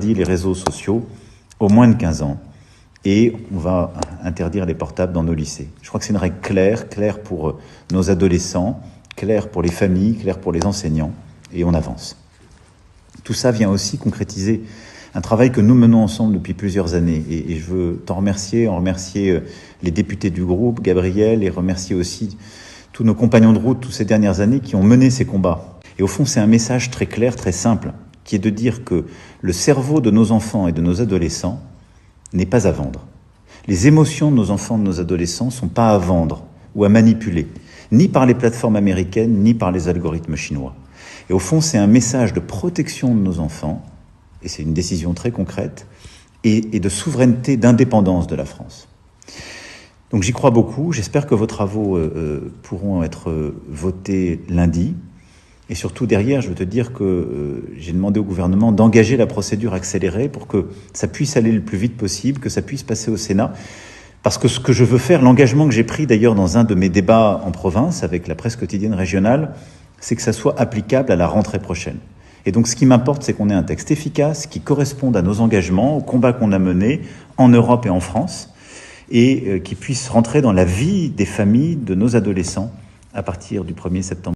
interdit les réseaux sociaux aux moins de 15 ans et on va interdire les portables dans nos lycées. Je crois que c'est une règle claire pour nos adolescents, claire pour les familles, claire pour les enseignants, et on avance. Tout ça vient aussi concrétiser un travail que nous menons ensemble depuis plusieurs années. Et je veux t'en remercier, les députés du groupe, Gabriel, et remercier aussi tous nos compagnons de route toutes ces dernières années qui ont mené ces combats. Et au fond, c'est un message très clair, très simple, qui est de dire que le cerveau de nos enfants et de nos adolescents n'est pas à vendre. Les émotions de nos enfants et de nos adolescents ne sont pas à vendre ou à manipuler, ni par les plateformes américaines, ni par les algorithmes chinois. Et au fond, c'est un message de protection de nos enfants, et c'est une décision très concrète, et de souveraineté, d'indépendance de la France. Donc j'y crois beaucoup, j'espère que vos travaux pourront être votés lundi. Et surtout derrière, je veux te dire que j'ai demandé au gouvernement d'engager la procédure accélérée pour que ça puisse aller le plus vite possible, que ça puisse passer au Sénat. Parce que ce que je veux faire, l'engagement que j'ai pris d'ailleurs dans un de mes débats en province avec la presse quotidienne régionale, c'est que ça soit applicable à la rentrée prochaine. Et donc ce qui m'importe, c'est qu'on ait un texte efficace qui corresponde à nos engagements, au combat qu'on a mené en Europe et en France, et qui puisse rentrer dans la vie des familles, de nos adolescents, à partir du 1er septembre.